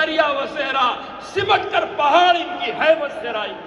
دریا و صحرا سمٹ کر پہاڑ ان کی ہیبت سے رائی۔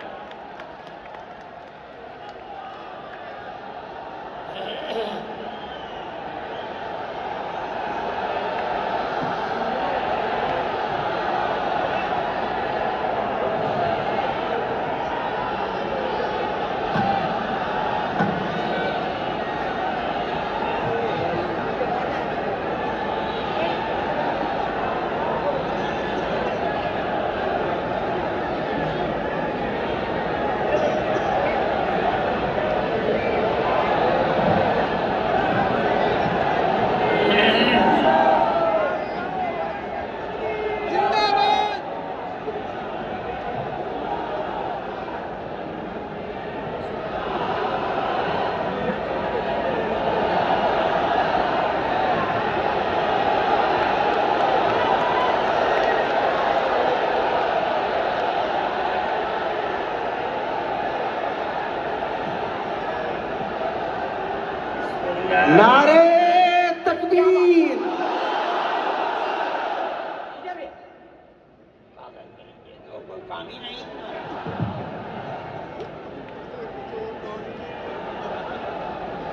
نعرے تکبیر۔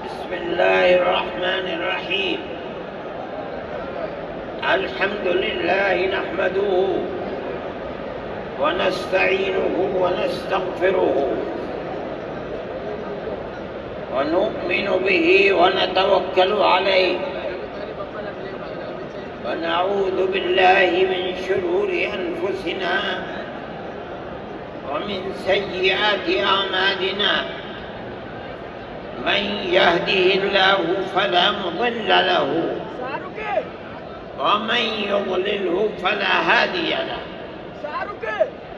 بسم اللہ الرحمن الرحیم۔ الحمد للہ نحمده ونستعینه ونستغفره ونؤمن به ونتوکل علیہ ونعوذ باللہ من شرور انفسنا ومن سیئات اعمالنا من يهده الله فلا مضل له ومن يضلله فلا هادي له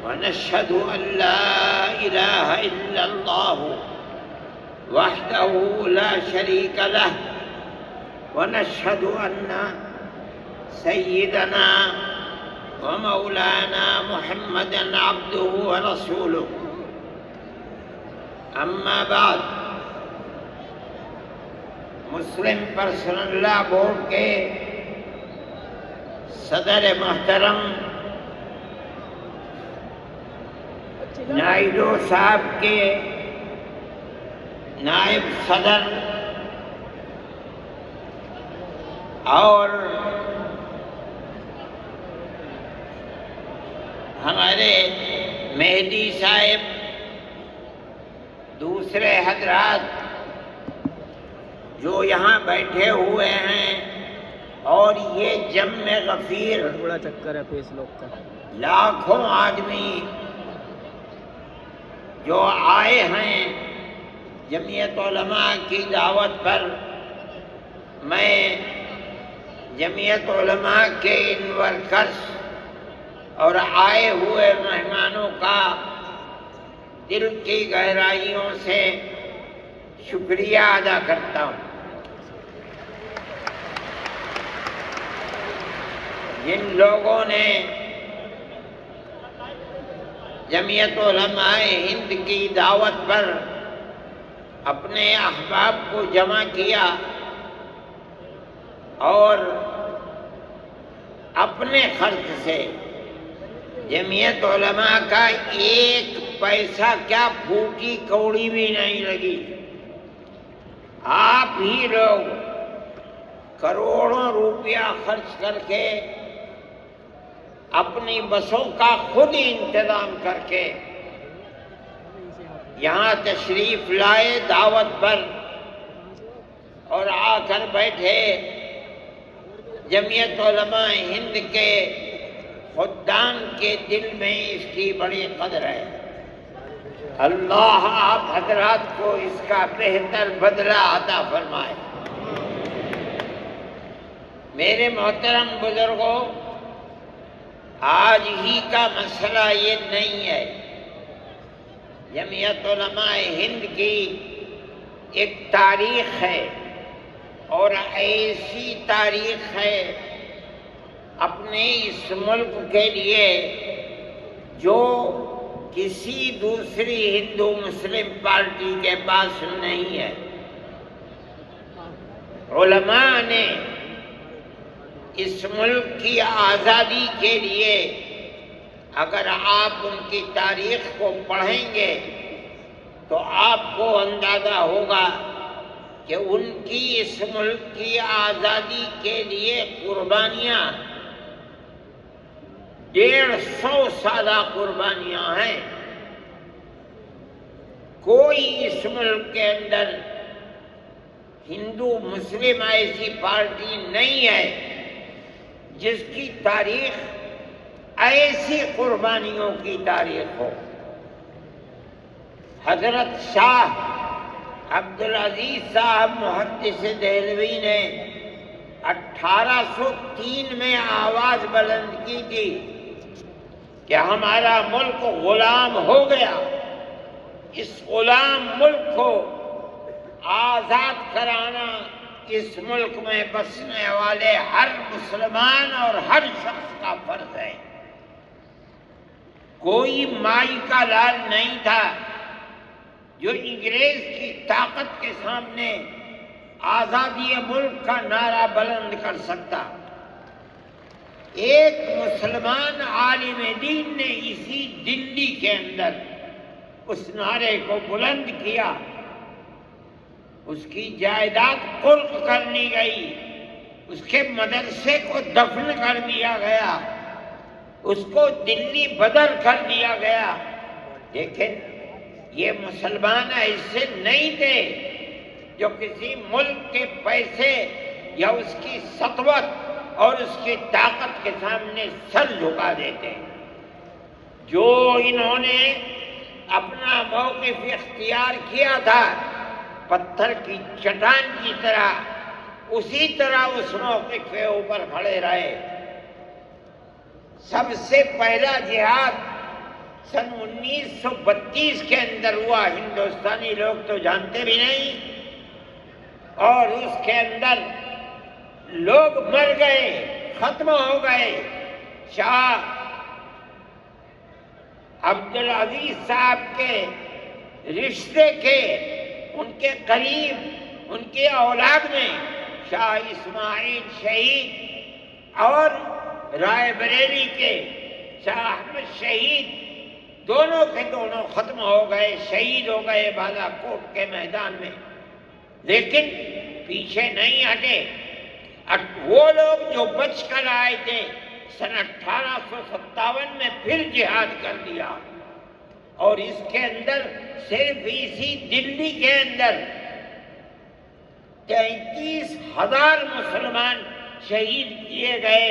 ونشهد أن لا إله إلا الله وحده لا شريك له ونشهد أن سيدنا ومولانا محمدا عبده ورسوله أما بعد مسلم پرسنل لا بورڈ کے صدر محترم نائیڈو صاحب کے نائب صدر اور ہمارے مہدی صاحب، دوسرے حضرات جو یہاں بیٹھے ہوئے ہیں، اور یہ جم غفیر بڑا چکر ہے پیس لوگ کا، لاکھوں آدمی جو آئے ہیں جمعیت علماء کی دعوت پر، میں جمعیت علماء کے ان ورکرز اور آئے ہوئے مہمانوں کا دل کی گہرائیوں سے شکریہ ادا کرتا ہوں۔ جن لوگوں نے جمعیت علماء ہند کی دعوت پر اپنے احباب کو جمع کیا اور اپنے خرچ سے جمعیت علماء کا ایک پیسہ کیا پھوٹی کوڑی بھی نہیں لگی، آپ ہی لوگ کروڑوں روپیہ خرچ کر کے اپنی بسوں کا خود ہی انتظام کر کے یہاں تشریف لائے دعوت پر اور آ کر بیٹھے۔ جمعیت علماء ہند کے خدام کے دل میں اس کی بڑی قدر ہے۔ اللہ آپ حضرات کو اس کا بہتر بدلہ عطا فرمائے۔ میرے محترم بزرگوں، آج ہی کا مسئلہ یہ نہیں ہے۔ جمعیت علماء ہند کی ایک تاریخ ہے، اور ایسی تاریخ ہے اپنے اس ملک کے لیے جو کسی دوسری ہندو مسلم پارٹی کے پاس نہیں ہے۔ علماء نے اس ملک کی آزادی کے لیے اگر آپ ان کی تاریخ کو پڑھیں گے تو آپ کو اندازہ ہوگا کہ ان کی اس ملک کی آزادی کے لیے قربانیاں 150 سالہ قربانیاں ہیں۔ کوئی اس ملک کے اندر ہندو مسلم ایسی پارٹی نہیں ہے جس کی تاریخ ایسی قربانیوں کی تاریخ ہو۔ حضرت شاہ عبدالعزیز صاحب محدث دہلوی نے 1803 میں آواز بلند کی تھی کہ ہمارا ملک غلام ہو گیا، اس غلام ملک کو آزاد کرانا اس ملک میں بسنے والے ہر مسلمان اور ہر شخص کا فرض ہے۔ کوئی مائی کا لال نہیں تھا جو انگریز کی طاقت کے سامنے آزادی ملک کا نعرہ بلند کر سکتا۔ ایک مسلمان عالم دین نے اسی دلی کے اندر اس نعرے کو بلند کیا، اس کی جائیداد قلق کر لی گئی، اس کے مدرسے کو دفن کر دیا گیا، اس کو دلی بدر کر دیا گیا، لیکن یہ مسلمان ایسے نہیں تھے جو کسی ملک کے پیسے یا اس کی سطوت اور اس کی طاقت کے سامنے سر جھکا دیتے۔ جو انہوں نے اپنا موقف اختیار کیا تھا پتھر کی چٹان کی طرح، اسی طرح اس موقف کے اوپر کھڑے رہے۔ سب سے پہلا جہاد سن 1932 کے اندر ہوا، ہندوستانی لوگ تو جانتے بھی نہیں، اور اس کے اندر لوگ مر گئے، ختم ہو گئے۔ شاہ عبدالعزیز صاحب کے رشتے کے، ان کے قریب، ان کی اولاد میں شاہ اسماعیل شہید اور رائے بریلی کے شاہ احمد شہید، دونوں کے دونوں ختم ہو گئے، شہید ہو گئے بالا کوٹ کے میدان میں، لیکن پیچھے نہیں ہٹے۔ وہ لوگ جو بچ کر آئے تھے سن 1857 میں پھر جہاد کر دیا، اور اس کے اندر صرف اسی دلی کے اندر 33,000 مسلمان شہید کیے گئے،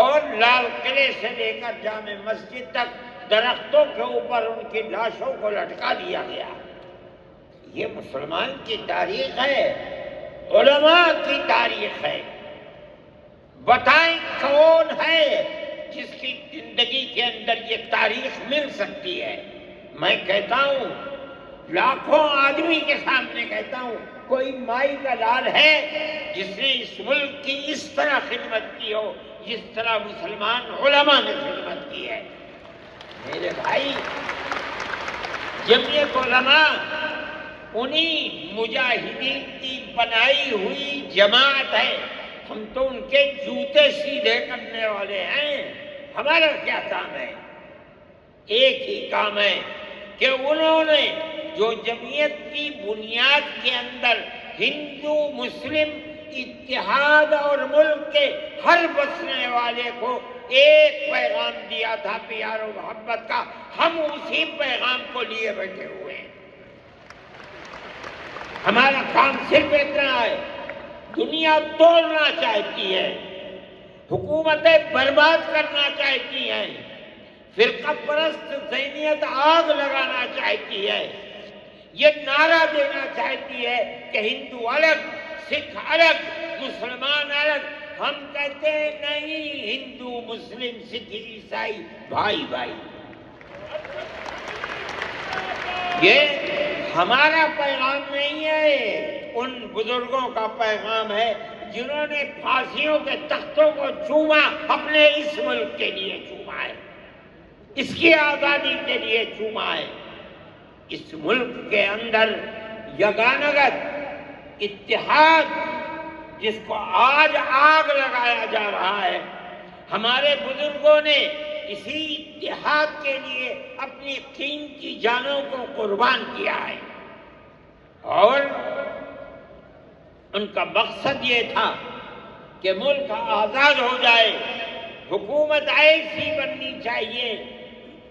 اور لال قلعے سے لے کر جامع مسجد تک درختوں کے اوپر ان کی لاشوں کو لٹکا دیا گیا۔ یہ مسلمان کی تاریخ ہے، علماء کی تاریخ ہے۔ بتائیں کون ہے جس کی زندگی کے اندر یہ تاریخ مل سکتی ہے؟ میں کہتا ہوں، لاکھوں آدمی کے سامنے کہتا ہوں، کوئی مائی کا لال ہے جس نے اس ملک کی اس طرح خدمت کی ہو جس طرح مسلمان علماء نے خدمت کی ہے؟ میرے بھائی، جمعیت علماء انہی مجاہدین کی بنائی ہوئی جماعت ہے، ہم تو ان کے جوتے سیدھے کرنے والے ہیں۔ ہمارا کیا کام ہے؟ ایک ہی کام ہے کہ انہوں نے جو جمعیت کی بنیاد کے اندر ہندو مسلم اتحاد اور ملک کے ہر بسنے والے کو ایک پیغام دیا تھا پیار و محبت کا، ہم اسی پیغام کو لیے بیٹھے ہوئے ہیں۔ ہمارا کام صرف اتنا ہے، دنیا توڑنا چاہتی ہے، حکومتیں برباد کرنا چاہتی ہیں، فرقہ پرست ذہنیت آگ لگانا چاہتی ہے، یہ نعرہ دینا چاہتی ہے کہ ہندو الگ، سکھ الگ، مسلمان الگ۔ ہم کہتے ہیں نہیں، ہندو مسلم سکھ عیسائی بھائی بھائی۔ یہ ہمارا پیغام نہیں ہے، ان بزرگوں کا پیغام ہے جنہوں نے پھانسیوں کے تختوں کو چوما، اپنے اس ملک کے لیے چوما ہے، اس کی آزادی کے لیے چوما ہے۔ اس ملک کے اندر یگانگت اتحاد جس کو آج آگ لگایا جا رہا ہے، ہمارے بزرگوں نے اسی اتحاد کے لیے اپنی قیمتی جانوں کو قربان کیا ہے، اور ان کا مقصد یہ تھا کہ ملک آزاد ہو جائے، حکومت ایسی بننی چاہیے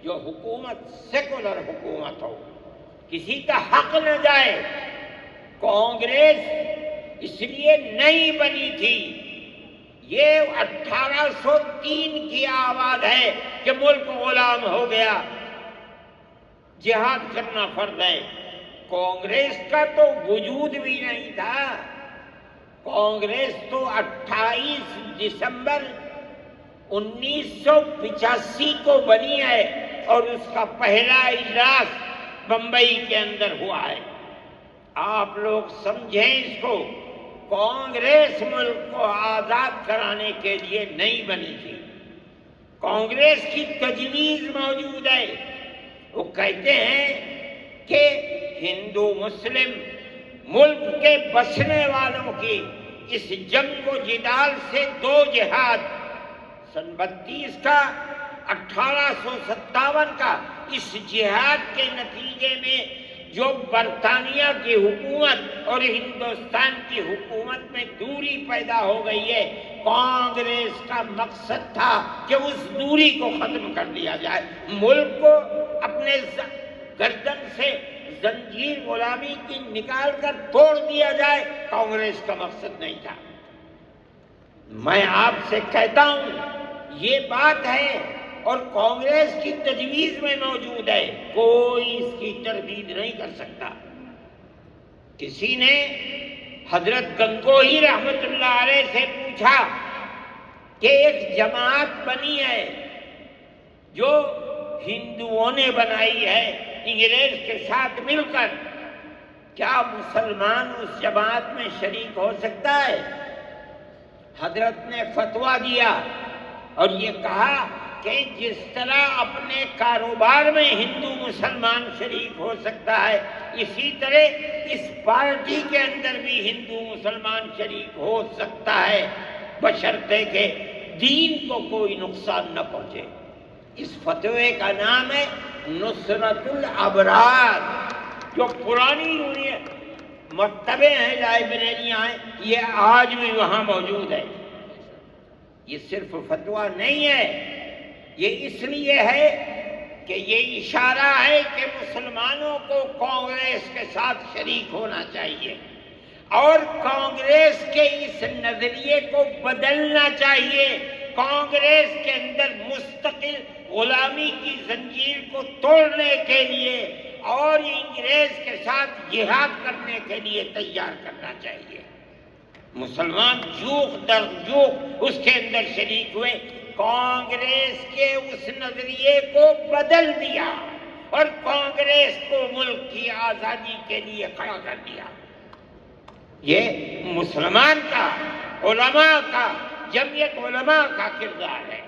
جو حکومت سیکولر حکومت ہو، کسی کا حق نہ جائے۔ کانگریس اس لیے نہیں بنی تھی، یہ 1803 کی آواز ہے کہ ملک غلام ہو گیا، جہاد کرنا فرض ہے۔ کانگریس کا تو وجود بھی نہیں تھا، کانگریس تو 28 دسمبر 1985 کو بنی ہے، اور اس کا پہلا اجلاس بمبئی کے اندر ہوا ہے۔ آپ لوگ سمجھیں اس کو، کانگریس ملک کو آزاد کرانے کے لیے نہیں بنی تھی، کانگریس کی تجویز موجود ہے۔ وہ کہتے ہیں کہ ہندو مسلم ملک کے بسنے والوں کی اس جنگ و جدال سے دو جہاد، سن 32 کا 1857 کا، اس جہاد کے نتیجے میں جو برطانیہ کی حکومت اور ہندوستان کی حکومت میں دوری پیدا ہو گئی ہے، کانگریس کا مقصد تھا کہ اس دوری کو ختم کر دیا جائے، ملک کو اپنے گردن سے زنجیر غلامی کی نکال کر توڑ دیا جائے، کانگریس کا مقصد نہیں تھا۔ میں آپ سے کہتا ہوں یہ بات ہے، اور کانگریس کی تجویز میں موجود ہے، کوئی اس کی تردید نہیں کر سکتا۔ کسی نے حضرت گنگوہی رحمت اللہ علیہ سے پوچھا کہ ایک جماعت بنی ہے جو ہندوؤں نے بنائی ہے انگریز کے ساتھ مل کر، کیا مسلمان اس جماعت میں شریک ہو سکتا ہے؟ حضرت نے فتویٰ دیا اور یہ کہا کہ جس طرح اپنے کاروبار میں ہندو مسلمان شریک ہو سکتا ہے، اسی طرح اس پارٹی کے اندر بھی ہندو مسلمان شریک ہو سکتا ہے، بشرطے کہ دین کو کوئی نقصان نہ پہنچے۔ اس فتوے کا نام ہے نصرت الابرار، جو پرانی مکتبیں ہیں، لائبریریاں ہیں، یہ آج بھی وہاں موجود ہے۔ یہ صرف فتویٰ نہیں ہے، یہ اس لیے ہے کہ یہ اشارہ ہے کہ مسلمانوں کو کانگریس کے ساتھ شریک ہونا چاہیے، اور کانگریس کے اس نظریے کو بدلنا چاہیے، کانگریس کے اندر مستقل غلامی کی زنجیر کو توڑنے کے لیے اور انگریز کے ساتھ جہاد کرنے کے لیے تیار کرنا چاہیے۔ مسلمان جوخ در جوخ اس کے اندر شریک ہوئے، کانگریس کے اس نظریے کو بدل دیا اور کانگریس کو ملک کی آزادی کے لیے کھڑا کر دیا۔ یہ مسلمان کا، علماء کا، جمعیت علماء کا کردار ہے۔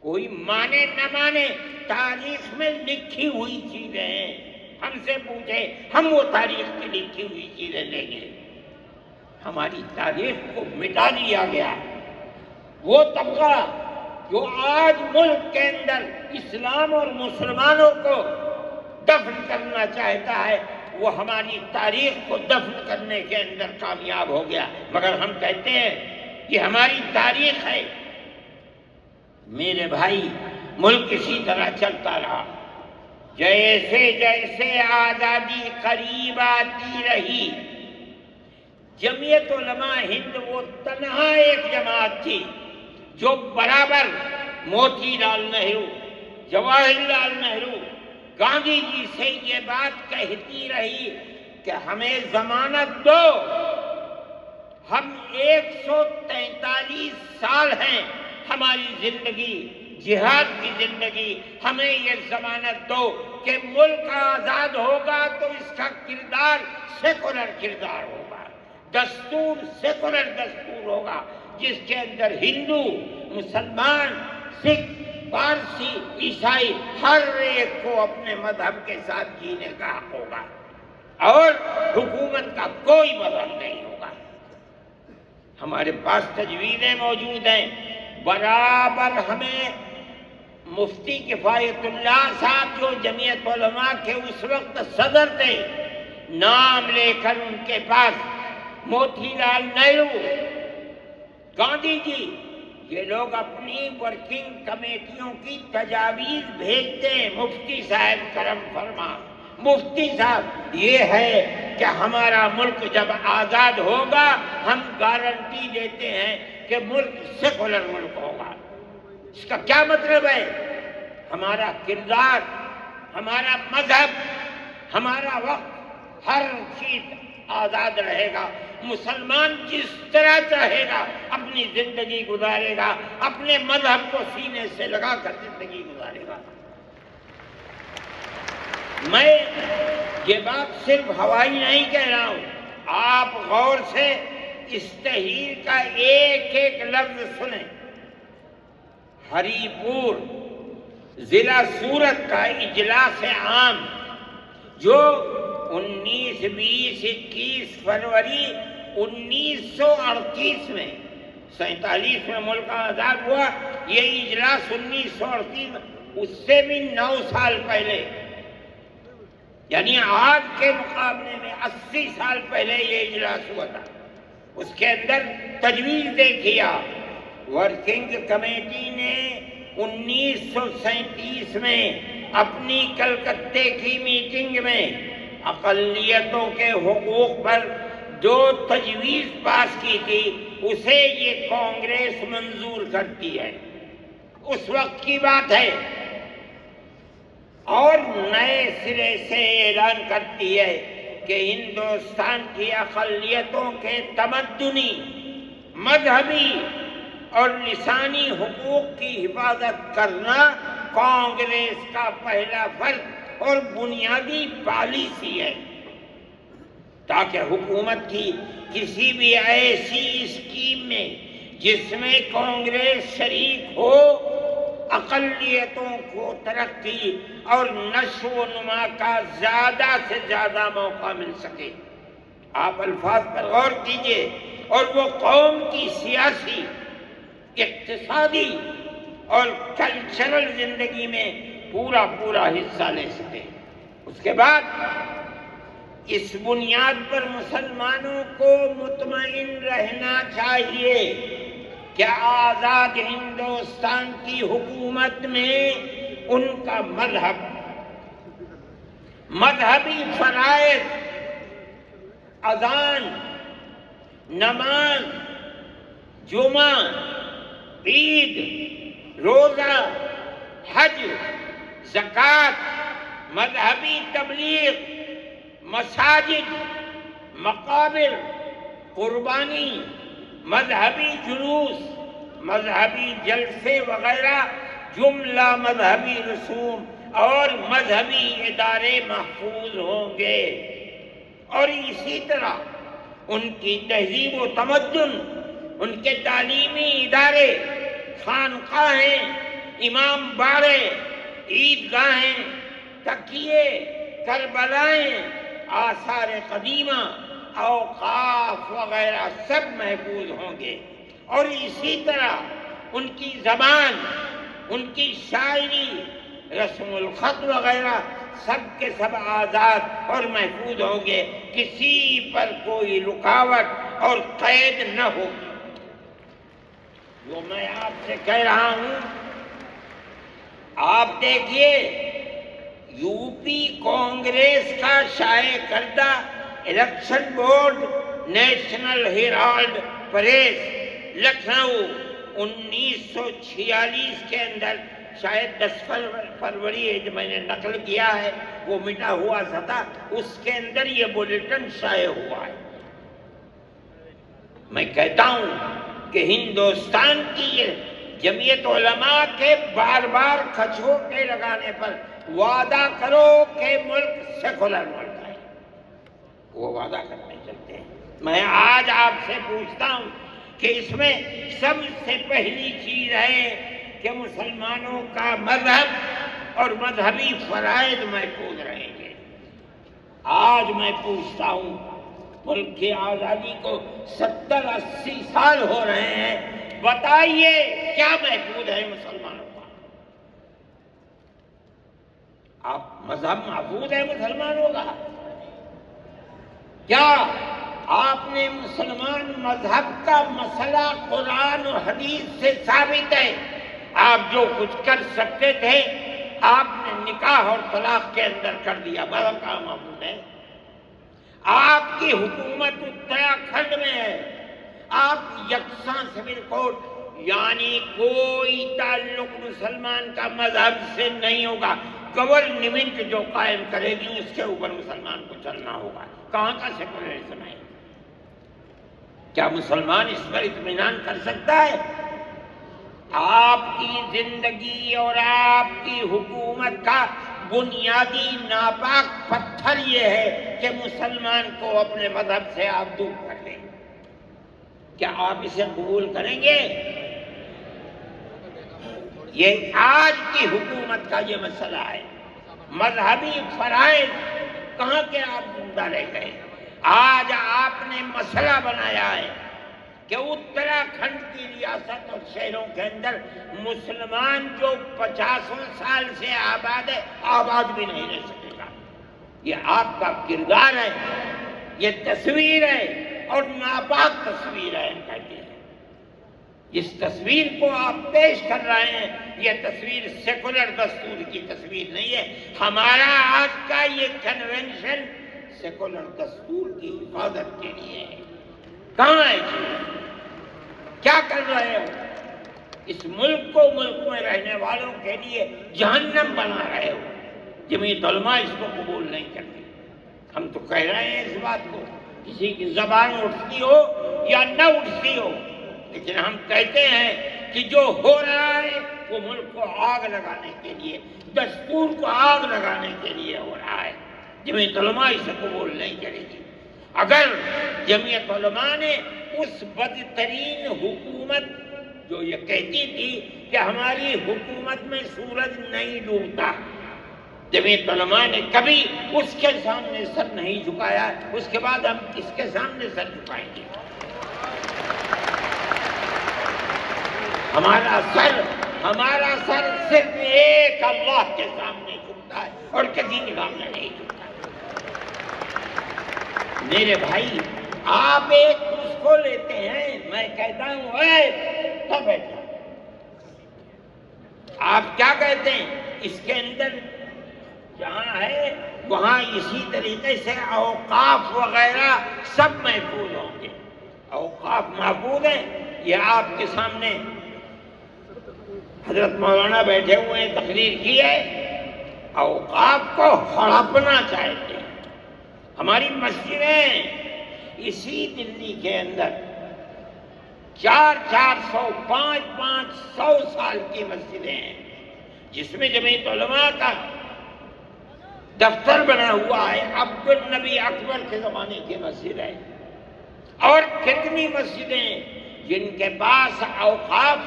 کوئی مانے نہ مانے، تاریخ میں لکھی ہوئی چیزیں ہیں، ہم سے پوچھے ہم وہ تاریخ کی لکھی ہوئی چیزیں لیں گے۔ ہماری تاریخ کو مٹا دیا گیا، وہ طبقہ جو آج ملک کے اندر اسلام اور مسلمانوں کو دفن کرنا چاہتا ہے، وہ ہماری تاریخ کو دفن کرنے کے اندر کامیاب ہو گیا۔ مگر ہم کہتے ہیں یہ ہماری تاریخ ہے۔ میرے بھائی، ملک اسی طرح چلتا رہا، جیسے جیسے آزادی قریب آتی رہی، جمعیت علماء ہند وہ تنہا ایک جماعت تھی جو برابر موتی لال نہرو، جواہر لال نہرو، گاندھی جی سے یہ بات کہتی رہی کہ ہمیں ضمانت دو، ہم 143 سال ہیں ہماری زندگی، جہاد کی زندگی، ہمیں یہ ضمانت دو کہ ملک آزاد ہوگا تو اس کا کردار سیکولر کردار ہوگا، دستور سیکولر دستور ہوگا، جس کے اندر ہندو، مسلمان، سکھ، پارسی، عیسائی ہر ایک کو اپنے مذہب کے ساتھ جینے کا حق ہوگا، اور حکومت کا کوئی مذہب نہیں ہوگا۔ ہمارے پاس تجویزیں موجود ہیں، برابر ہمیں مفتی کفایت اللہ صاحب جو جمعیت علماء کے اس وقت صدر تھے، نام لے کر ان کے پاس موتی لال نہرو، گاندھی جی، یہ لوگ اپنی ورکنگ کمیٹیوں کی تجاویز بھیجتے ہیں، مفتی صاحب کرم فرما، مفتی صاحب یہ ہے کہ ہمارا ملک جب آزاد ہوگا ہم گارنٹی دیتے ہیں کہ ملک سیکولر ملک ہوگا۔ اس کا کیا مطلب ہے؟ ہمارا کردار، ہمارا مذہب، ہمارا وقت، ہر چیز آزاد رہے گا۔ مسلمان جس طرح چاہے گا اپنی زندگی گزارے گا، اپنے مذہب کو سینے سے لگا کر زندگی گزارے گا۔ میں یہ بات صرف ہوائی نہیں کہہ رہا ہوں، آپ غور سے اس تحریر کا ایک ایک لفظ سنیں۔ ہری پور ضلع سورت کا اجلاس عام جو 19، 20، 21 فروری 1938 میں، 47 میں ملک آزاد ہوا، یہ اجلاس 1938 میں، اس سے بھی 9 سال پہلے، یعنی آج کے مقابلے میں 80 سال پہلے یہ اجلاس ہوا تھا۔ اس کے اندر تجویز دیکھیا، ورکنگ کمیٹی نے 1937 میں اپنی کلکتے کی میٹنگ میں اقلیتوں کے حقوق پر جو تجویز پاس کی تھی اسے یہ کانگریس منظور کرتی ہے، اس وقت کی بات ہے، اور نئے سرے سے اعلان کرتی ہے کہ ہندوستان کی اقلیتوں کے تمدنی، مذہبی اور لسانی حقوق کی حفاظت کرنا کانگریس کا پہلا فرض اور بنیادی پالیسی ہے، تاکہ حکومت کی کسی بھی ایسی اسکیم میں جس میں کانگریس شریک ہو، اقلیتوں کو ترقی اور نشو و نما کا زیادہ سے زیادہ موقع مل سکے۔ آپ الفاظ پر غور کیجئے، اور وہ قوم کی سیاسی، اقتصادی اور کلچرل زندگی میں پورا حصہ لے سکے۔ اس کے بعد اس بنیاد پر مسلمانوں کو مطمئن رہنا چاہیے کہ آزاد ہندوستان کی حکومت میں ان کا مذہبی فرائض، اذان، نماز، جمعہ، عید، روزہ، حج، زکوٰۃ، مذہبی تبلیغ، مساجد، مقابر، قربانی، مذہبی جلوس، مذہبی جلسے وغیرہ جملہ مذہبی رسوم اور مذہبی ادارے محفوظ ہوں گے، اور اسی طرح ان کی تہذیب و تمدن، ان کے تعلیمی ادارے، خانقاہیں، امام باڑے، عیدگاہیں، تکیے، کربلائیں، آثار قدیمہ، اوقاف وغیرہ سب محفوظ ہوں گے، اور اسی طرح ان کی زبان، ان کی شاعری، رسم الخط وغیرہ سب کے سب آزاد اور محفوظ ہوں گے، کسی پر کوئی رکاوٹ اور قید نہ ہوگی۔ جو میں آپ سے کہہ رہا ہوں، آپ دیکھیے، یو پی کانگریس کا شائع کردہ election board, National Herald press, Lucknow, 1946 کے اندر، شاید 10 فروری ہے جو میں نے نقل کیا ہے، وہ مٹا ہوا تھا، اس کے اندر یہ بلیٹن شائع ہوا ہے۔ میں کہتا ہوں کہ ہندوستان کی یہ جمعیت علماء کے بار بار کھچوٹے لگانے پر وعدہ کرو کہ ملک سیکولر ملک ہے، وہ وعدہ کرنے چلتے ہیں۔ میں آج آپ سے پوچھتا ہوں کہ اس میں سب سے پہلی چیز ہے کہ مسلمانوں کا مذہب اور مذہبی فرائض محفوظ رہیں گے۔ آج میں پوچھتا ہوں، ملک کی آزادی کو 70-80 سال ہو رہے ہیں، بتائیے کیا محفوظ ہے مسلمانوں کا؟ آپ مذہب محفوظ ہے مسلمانوں کا؟ کیا آپ نے مسلمان مذہب کا مسئلہ قرآن و حدیث سے ثابت ہے؟ آپ جو کچھ کر سکتے تھے آپ نے نکاح اور طلاق کے اندر کر دیا، مذہب کا محفوظ ہے؟ آپ کی حکومت اتراکھنڈ میں ہے، آپ یکساں سول کوڈ، یعنی کوئی تعلق مسلمان کا مذہب سے نہیں ہوگا، گورنمنٹ جو قائم کرے گی اس کے اوپر مسلمان کو چلنا ہوگا۔ کہاں کا سیکولرزم ہے؟ کیا مسلمان اس پر اطمینان کر سکتا ہے؟ آپ کی زندگی اور آپ کی حکومت کا بنیادی ناپاک پتھر یہ ہے کہ مسلمان کو اپنے مذہب سے آپ دور کر لیں۔ کیا آپ اسے قبول کریں گے؟ یہ آج کی حکومت کا یہ مسئلہ ہے۔ مذہبی فرائض کہاں کے آپ زندہ رہ گئے؟ آج آپ نے مسئلہ بنایا ہے کہ اتراکھنڈ کی ریاست اور شہروں کے اندر مسلمان جو 50 سال سے آباد ہے، آباد بھی نہیں رہ سکے گا۔ یہ آپ کا کردار ہے، یہ تصویر ہے اور ناپاک تصویر ہے کہتے ہیں۔ اس تصویر کو آپ پیش کر رہے ہیں، یہ تصویر سیکولر دستور کی تصویر نہیں ہے۔ ہمارا آج کا یہ کنونشن سیکولر دستور کی حفاظت کے لیے ہے۔ کہاں ہے جی؟ کیا کر رہے ہو؟ اس ملک کو، ملک میں رہنے والوں کے لیے جہنم بنا رہے ہو۔ جمعیت علماء اس کو قبول نہیں کرتی۔ ہم تو کہہ رہے ہیں اس بات کو، کسی کی زبان اٹھتی ہو یا نہ اٹھتی ہو، لیکن ہم کہتے ہیں کہ جو ہو رہا ہے وہ ملک کو آگ لگانے کے لیے، دستور کو آگ لگانے کے لیے ہو رہا ہے۔ جمعیت علماء اسے قبول نہیں کرے گی۔ اگر جمعیت علماء نے اس بدترین حکومت جو یہ کہتی تھی کہ ہماری حکومت میں سورج نہیں ڈوبتا، جمعیت علماء نے کبھی اس کے سامنے سر نہیں جھکایا، اس کے بعد ہم کس کے سامنے سر جھکائیں گے؟ ہمارا سر صرف ایک اللہ کے سامنے جھکتا ہے اور کسی کے سامنے نہیں جھکتا۔ میرے بھائی، آپ ایک اس کو لیتے ہیں، میں کہتا ہوں اے تو بیٹھا، آپ کیا کہتے ہیں؟ اس کے اندر جہاں ہے وہاں اسی طریقے سے اوقاف وغیرہ سب محفوظ ہوں گے۔ اوقاف محفوظ ہیں، یہ آپ کے سامنے حضرت مولانا بیٹھے ہوئے ہیں، تقریر کی ہے۔ اوقاف کو ہڑپنا چاہتے ہیں۔ ہماری مسجدیں اسی دلی کے اندر 400 500 سال کی مسجدیں ہیں، جس میں جمعیت علماء کا دفتر بنا ہوا ہے، عبد النبی اکبر کے زمانے کی مسجد ہے۔ اور کتنی مسجدیں جن کے پاس اوقاف،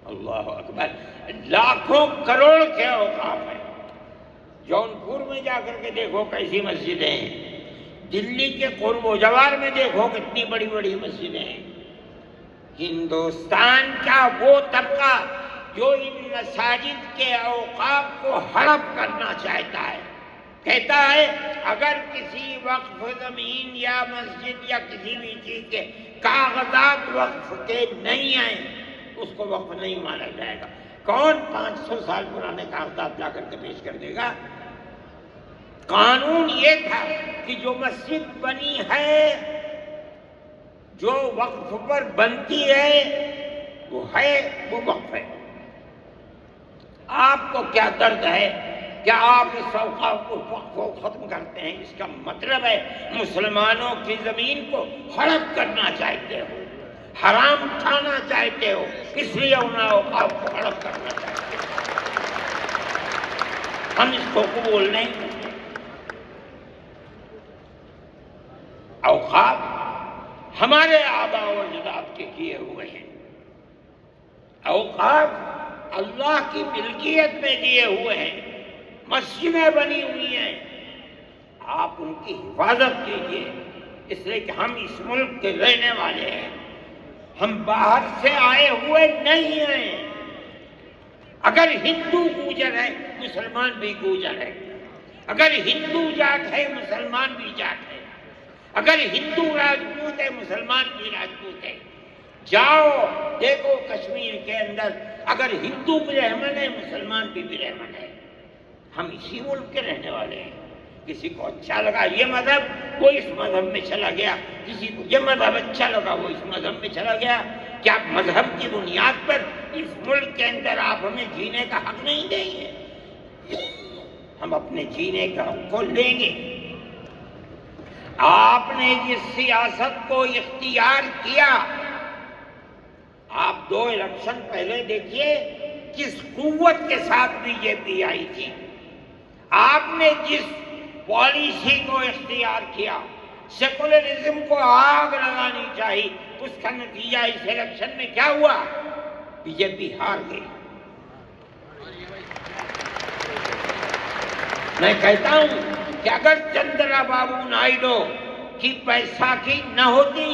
اللہ اکبر، لاکھوں کروڑ کے اوقاف ہیں۔ جونپور میں جا کر کے دیکھو کیسی مسجدیں ہیں، دلی کے قرب و جوار میں دیکھو کتنی بڑی بڑی مسجدیں ہیں۔ ہندوستان کا وہ طبقہ جو ان مساجد کے اوقاف کو ہڑپ کرنا چاہتا ہے، کہتا ہے اگر کسی وقف زمین یا مسجد یا کسی بھی چیز کے کاغذات وقف کے نہیں آئیں اس کو وقف نہیں مانا جائے گا۔ کون 500 سال پرانے کاغذات لا کر کے پیش کر دے گا؟ قانون یہ تھا کہ جو مسجد بنی ہے، جو وقف پر بنتی ہے، وہ وقف ہے۔ آپ کو کیا درد ہے کہ آپ اس اوقاف کو ختم کرتے ہیں؟ اس کا مطلب ہے مسلمانوں کی زمین کو ہڑپ کرنا چاہتے ہو، حرام کھانا چاہتے ہو، اس لیے ان اوقاف کو ہڑپ کرنا چاہتے ہو۔ ہم اس کو قبول نہیں کرتے۔ اوقاف ہمارے آباء و اجداد کے کیے ہوئے ہیں، اوقاف اللہ کی ملکیت میں دیے ہوئے ہیں، مسجدیں بنی ہوئی ہیں، آپ ان کی حفاظت کیجیے، اس لیے کہ ہم اس ملک کے رہنے والے ہیں، ہم باہر سے آئے ہوئے نہیں ہیں۔ اگر ہندو گوجر ہے، مسلمان بھی گوجر ہے. اگر ہندو جات ہے مسلمان بھی جات ہے. اگر ہندو راجپوت ہے مسلمان بھی راجپوت ہے. جاؤ دیکھو کشمیر کے اندر اگر ہندو برہمن ہے مسلمان بھی برہمن ہے. ہم اسی ملک کے رہنے والے ہیں. کسی کو اچھا لگا یہ مذہب وہ اس مذہب میں چلا گیا, کسی کو یہ مذہب اچھا لگا وہ اس مذہب میں چلا گیا. کیا مذہب کی بنیاد پر اس ملک کے اندر آپ ہمیں جینے کا حق نہیں دیں گے؟ ہم اپنے جینے کا حق کو لیں گے. آپ نے جس سیاست کو اختیار کیا, آپ 2 الیکشن پہلے دیکھیے کس قوت کے ساتھ بی جے پی آئی تھی. آپ نے جس پالیسی کو اختیار کیا, سیکولرزم کو آگ لگانی چاہیے, اس کا نتیجہ اس الیکشن میں کیا ہوا؟ بی جے پی ہار گئی. میں کہتا ہوں کہ اگر چندرا بابو نائیڈو کی بیساکھی نہ ہوتی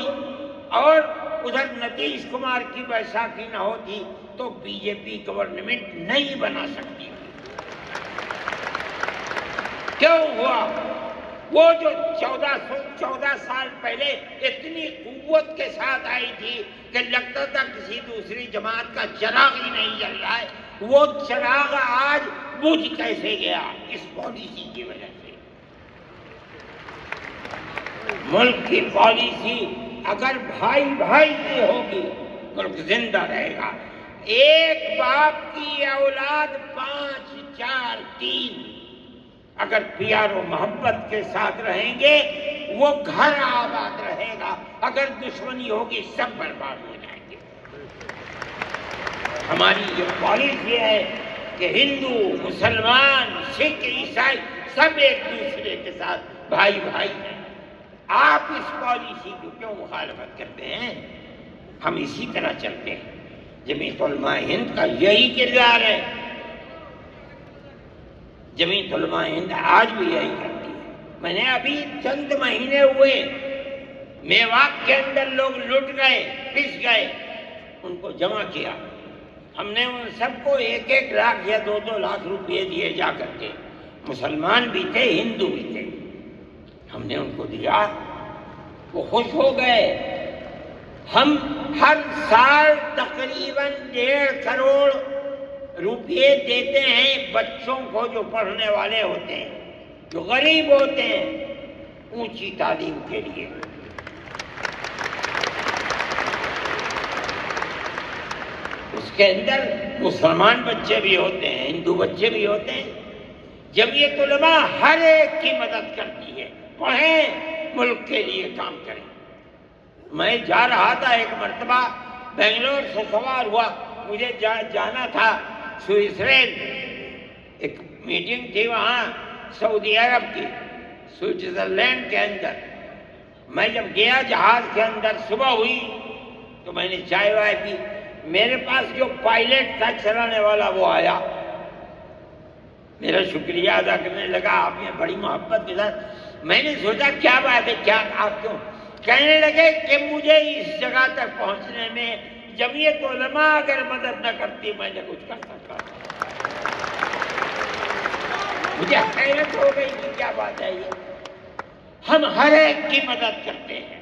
اور ادھر نتیش کمار کی بیساکھی نہ ہوتی تو بی جے پی گورنمنٹ نہیں بنا سکتی. کیوں ہوا؟ وہ جو 14 سال پہلے اتنی قوت کے ساتھ آئی تھی کہ لگتا تھا کسی دوسری جماعت کا چراغ ہی نہیں جل رہا ہے, وہ چراغ آج بجھ کیسے گیا؟ اس پالیسی کی وجہ سے. ملک کی پالیسی اگر بھائی بھائی کی ہوگی ملک زندہ رہے گا. ایک باپ کی اولاد 5 4 3 اگر پیار و محبت کے ساتھ رہیں گے وہ گھر آباد رہے گا. اگر دشمنی ہوگی سب برباد ہو جائیں گے. ہماری یہ پالیسی ہے کہ ہندو مسلمان سکھ عیسائی سب ایک دوسرے کے ساتھ بھائی بھائی ہیں. آپ اس پالیسی کو کیوں مخالفت کرتے ہیں؟ ہم اسی طرح چلتے ہیں. جمعیت علماء ہند کا یہی کردار ہے. جمعیت علماء ہند آج بھی یہی کرتی ہے. میں نے ابھی چند مہینے ہوئے میوات کے اندر لوگ لٹ گئے, پس گئے, ان کو جمع کیا. ہم نے ان سب کو 1 لاکھ یا 2 لاکھ روپئے دیے جا کر کے. مسلمان بھی تھے ہندو بھی تھے. ہم نے ان کو دیا, وہ خوش ہو گئے. ہم ہر سال تقریباً 1.5 کروڑ روپئے دیتے ہیں بچوں کو جو پڑھنے والے ہوتے ہیں, جو غریب ہوتے ہیں, اونچی تعلیم کے لیے. اس کے اندر مسلمان بچے بھی ہوتے ہیں, ہندو بچے بھی ہوتے ہیں. جمعیت علماء ہر ایک کی مدد کرتی ہے. پڑھیں, ملک کے لیے کام کریں. میں جا رہا تھا ایک مرتبہ بنگلور سے سوار ہوا, مجھے جانا تھا سوئٹزرلینڈ. ایک میٹنگ تھی وہاں سعودی عرب کی, سوئٹزرلینڈ کے اندر. میں جب گیا جہاز کے اندر صبح ہوئی تو میں نے چائے وائے پی. میرے پاس جو پائلٹ تھا چلانے والا وہ آیا, میرا شکریہ ادا کرنے لگا. آپ نے بڑی محبت کے ساتھ. میں نے سوچا کیا بات ہے, کیا آپ کیوں؟ کہنے لگے کہ مجھے اس جگہ تک پہنچنے میں جمعیت علماء اگر مدد نہ کرتی میں نے کچھ کر سکتا. مجھے حیرت ہو گئی کہ کیا بات ہے یہ. ہم ہر ایک کی مدد کرتے ہیں.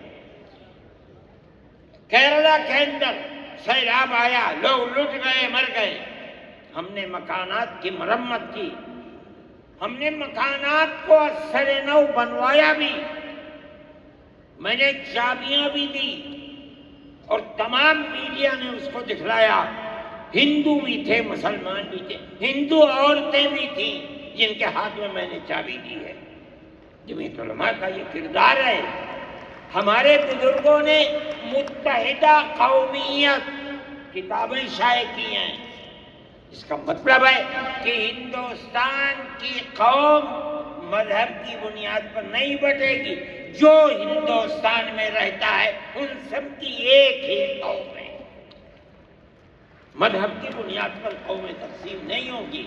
کیرلا کے اندر سیلاب آیا, لوگ لٹ گئے, مر گئے. ہم نے مکانات کی مرمت کی. ہم نے مکانات کو اثر نو بنوایا بھی. میں نے چابیاں بھی دی اور تمام میڈیا نے اس کو دکھلایا. ہندو بھی تھے, مسلمان بھی تھے, ہندو عورتیں بھی تھیں جن کے ہاتھ میں میں نے چابی دی ہے. جمعیت علماء کا یہ کردار ہے. ہمارے بزرگوں نے متحدہ قومیت کتابیں شائع کی ہیں. اس کا مطلب ہے کہ ہندوستان کی قوم مذہب کی بنیاد پر نہیں بٹے گی. جو ہندوستان میں رہتا ہے ان سب کی ایک ہی قوم ہے. مذہب کی بنیاد پر قومیں تقسیم نہیں ہوگی.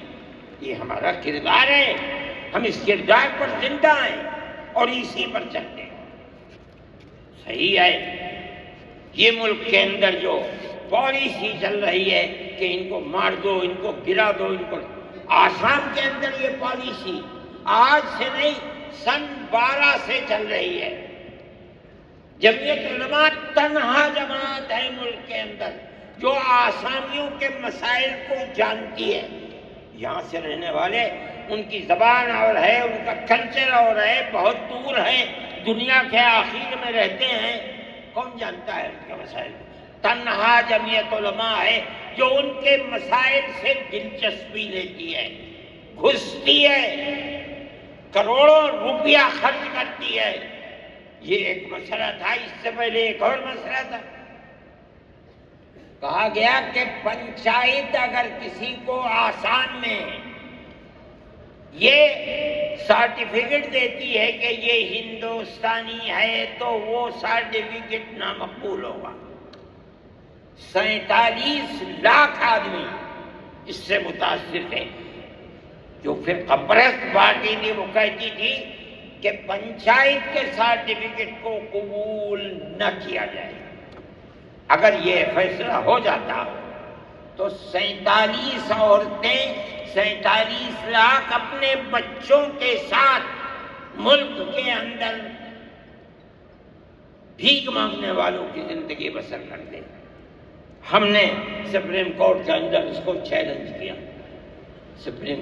یہ ہمارا کردار ہے. ہم اس کردار پر زندہ ہیں اور اسی پر چلتے ہیں. صحیح ہے یہ ملک کے اندر جو پالیسی چل رہی ہے کہ ان کو مار دو, ان کو گرا دو, ان کو, آسام کے اندر یہ پالیسی آج سے نہیں سن 12 سے چل رہی ہے۔ جمعیت علماء تنہا جماعت ہے ملک کے اندر جو آسامیوں کے مسائل کو جانتی ہے۔ یہاں سے رہنے والے ان کی زبان اور ہے، ان کا کلچر اور ہے، بہت دور ہے، دنیا کے آخر میں رہتے ہیں، کون جانتا ہے ان کے مسائل؟ تنہا جمعیت علماء ہے جو ان کے مسائل سے دلچسپی لیتی ہے، گھستی ہے، کروڑوں روپیہ خرچ کرتی ہے۔ یہ ایک مسئلہ تھا، اس سے پہلے ایک اور مسئلہ تھا۔ کہا گیا کہ پنچایت اگر کسی کو آسام میں یہ سرٹیفکیٹ دیتی ہے کہ یہ ہندوستانی ہے تو وہ سرٹیفکیٹ نامقبول ہوگا۔ 47 لاکھ آدمی اس سے متاثر تھے۔ جو پھر قبرست پارٹی تھی وہ کہتی تھی کہ پنچایت کے سرٹیفکیٹ کو قبول نہ کیا جائے۔ اگر یہ فیصلہ ہو جاتا تو 47 عورتیں 47 لاکھ اپنے بچوں کے ساتھ ملک کے اندر بھیک مانگنے والوں کی زندگی بسر کرتے۔ ہم نے سپریم کورٹ کے اندر اس کو چیلنج کیا۔ سپریم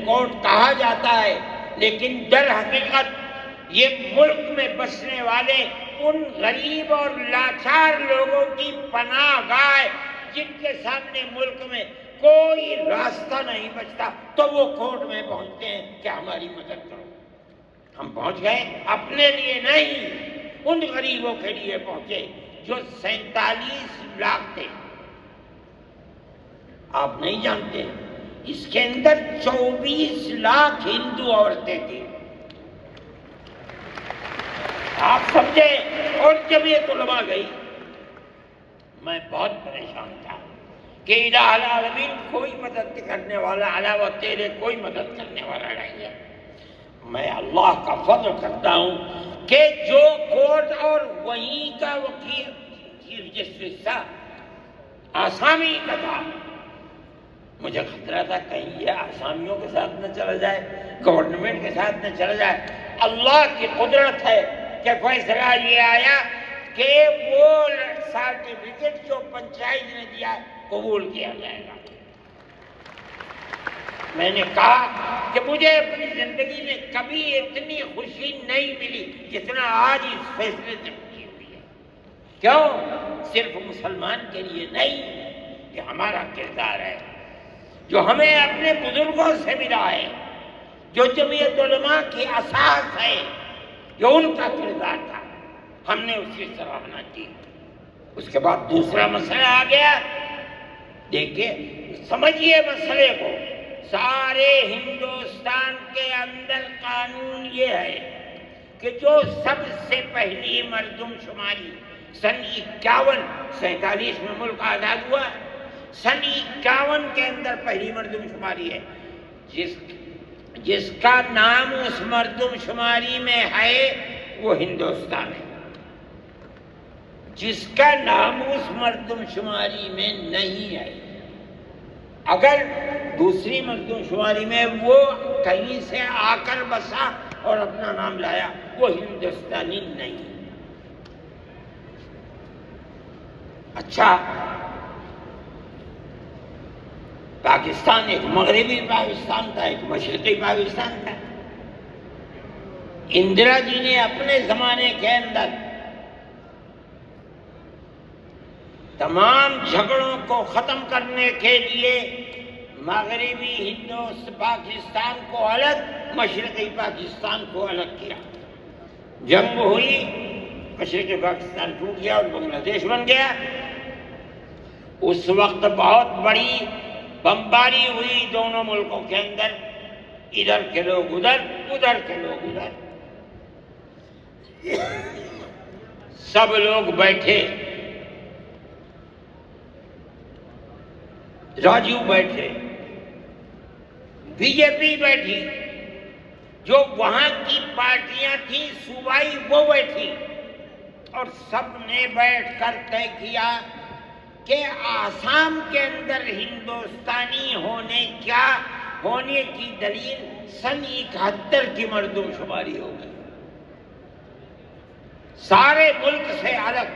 کورٹ کہا جاتا ہے، لیکن در حقیقت یہ ملک میں بسنے والے ان غریب اور لاچار لوگوں کی پناہ گاہ جن کے سامنے ملک میں کوئی راستہ نہیں بچتا تو وہ کورٹ میں پہنچتے ہیں کہ ہماری مدد کرو۔ ہم پہنچ گئے، اپنے لیے نہیں، ان غریبوں کے لیے پہنچے جو 47 لاکھ تھے۔ آپ نہیں جانتے اس کے اندر 24 لاکھ ہندو عورتیں تھیں۔ آپ سمجھے؟ اور جمعیت علماء گئی۔ میں بہت پریشان تھا کہ الہ العالمین کوئی مدد کرنے والا علاوہ تیرے کوئی مدد کرنے والا نہیں ہے۔ میں اللہ کا فضل کرتا ہوں کہ جو کورٹ اور وہیں کا وکیل چیف جسٹس تھا آسامی کا تھا، مجھے خطرہ تھا کہیں یہ آسامیوں کے ساتھ نہ چلا جائے، گورنمنٹ کے ساتھ نہ چلا جائے۔ اللہ کی قدرت ہے کہ فیصلہ یہ آیا کہ وہ سرٹیفکیٹ جو پنچایت نے دیا قبول کیا جائے گا۔ میں نے کہا کہ مجھے اپنی زندگی میں کبھی اتنی خوشی نہیں ملی جتنا آج اس فیصلے سے خوشی ہوئی ہے۔ کیوں؟ صرف مسلمان کے لیے نہیں، یہ ہمارا کردار ہے جو ہمیں اپنے بزرگوں سے ملا ہے، جو جمعیت علماء کی اساس ہے، جو ان کا کردار تھا، ہم نے اس کی سراہنا کی۔ اس کے بعد دوسرا مسئلہ آ گیا۔ دیکھیے، سمجھیے مسئلے کو، سارے ہندوستان کے اندر قانون یہ ہے کہ جو سب سے پہلی مردم شماری سن 47 میں ملک آزاد ہوا، سن 51 کے اندر پہلی مردم شماری ہے، جس کا نام اس مردم شماری میں ہے وہ ہندوستان ہے، جس کا نام اس مردم شماری میں نہیں ہے۔ اگر دوسری مردم شماری میں وہ کہیں سے آ کر بسا اور اپنا نام لایا، وہ ہندوستانی نہیں۔ اچھا، پاکستان ایک مغربی پاکستان تھا، ایک مشرقی پاکستان تھا۔ اندرا جی نے اپنے زمانے کے اندر تمام جھگڑوں کو ختم کرنے کے لیے مغربی پاکستان کو الگ، مشرقی پاکستان کو الگ کیا۔ جنگ ہوئی، مشرقی پاکستان ٹوٹ گیا اور بنگلہ دیش بن گیا۔ اس وقت بہت بڑی بمباری ہوئی دونوں ملکوں کے اندر، ادھر کے لوگ ادھر، ادھر کے لوگ ادھر، سب لوگ بیٹھے، راجیو بیٹھے، بی جے پی بیٹھی، جو وہاں کی پارٹیاں تھیں صوبائی وہ بیٹھی، اور سب نے بیٹھ کر طے کیا کہ آسام کے اندر ہندوستانی ہونے کی دلیل سن 71 کی مردم شماری ہو گئی. سارے ملک سے الگ،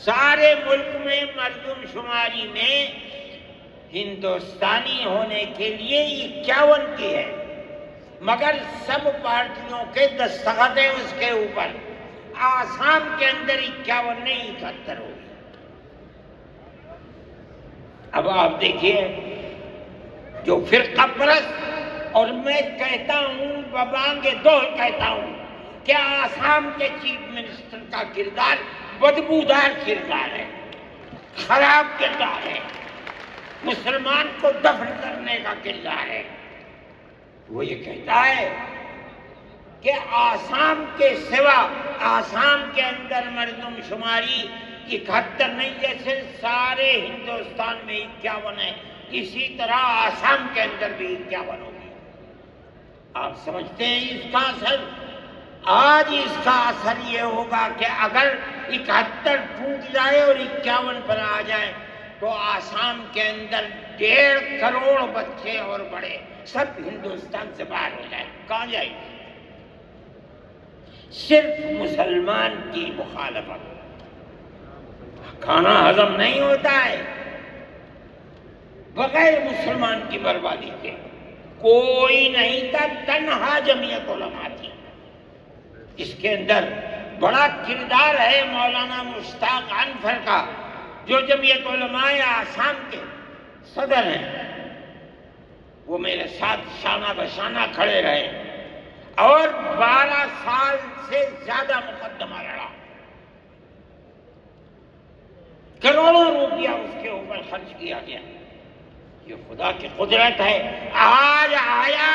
سارے ملک میں مردم شماری میں ہندوستانی ہونے کے لیے 51 کی ہے، مگر سب پارٹیوں کے دستخط ہیں اس کے اوپر. آسام کے اندر 51 نہیں 71 ہوگی. اب آپ دیکھیے جو فرقہ پرست، اور میں کہتا ہوں ببانگ دول کہتا ہوں کہ آسام کے چیف منسٹر کا کردار بدبودار کردار ہے، خراب کردار ہے، مسلمان کو دفن کرنے کا کردار ہے. وہ یہ کہتا ہے کہ آسام کے سوا آسام کے اندر مردم شماری 71 نہیں، جیسے سارے ہندوستان میں 51 ہے، اسی طرح آسام کے اندر بھی 51 ہوگی. آپ سمجھتے ہیں اس کا اثر؟ آج اس کا اثر یہ ہوگا کہ اگر 71 ٹوٹ جائے اور 51 پر آ جائے تو آسام کے اندر 1.5 کروڑ بچے اور بڑے سب ہندوستان سے باہر ہو جائیں. کہاں جائیں گے؟ صرف مسلمان کی مخالفت. کھانا ہضم نہیں ہوتا ہے بغیر مسلمان کی بربادی کے. کوئی نہیں تھا، تنہا جمعیت علماء تھی. اس کے اندر بڑا کردار ہے مولانا مشتاق انور کا، جو جمعیت علماء آسام کے صدر ہیں. وہ میرے ساتھ شانہ بشانہ کھڑے رہے اور 12 سال سے زیادہ مقدمہ لڑا. کروڑوں روپیہ اس کے اوپر خرچ کیا گیا. یہ خدا کی قدرت ہے. آج آیا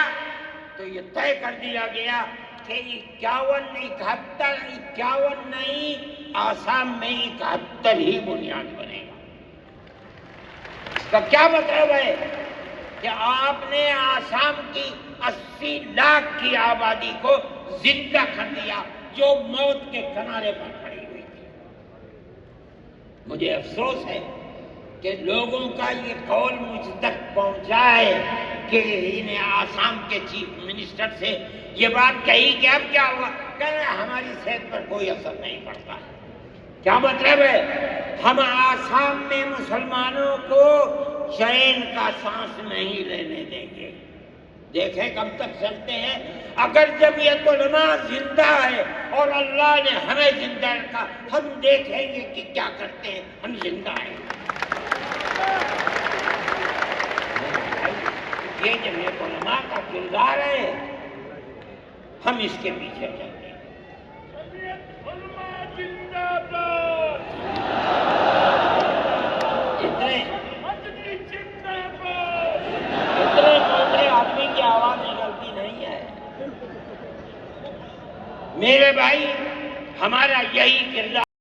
تو یہ طے کر دیا گیا کہ 51 نہیں، آسام میں 71 ہی بنیاد بنے گا. اس کا کیا مطلب ہے کہ آپ نے آسام کی 80 لاکھ کی آبادی کو زندہ کر دیا جو موت کے کنارے پر کھڑی ہوئی تھی. مجھے افسوس ہے کہ لوگوں کا یہ قول مجھ تک پہنچا ہے کہ انہیں آسام کے چیف منسٹر سے یہ بات کہی کہ اب کیا ہوا، کہ ہماری صحت پر کوئی اثر نہیں پڑتا. کیا مطلب ہے؟ ہم آسام میں مسلمانوں کو چین کا سانس نہیں لینے دیں گے. دیکھیں کب تک چلتے ہیں. اگر جمعیت علماء زندہ ہے اور اللہ نے ہمیں زندہ رکھا، ہم دیکھیں گے کہ کیا کرتے ہیں. ہم زندہ ہیں. یہ جمعیت علماء کا کردار ہے، ہم اس کے پیچھے چلتے ہیں. اتنے آدمی کی آواز نکلتی نہیں ہے. میرے بھائی، ہمارا یہی کردار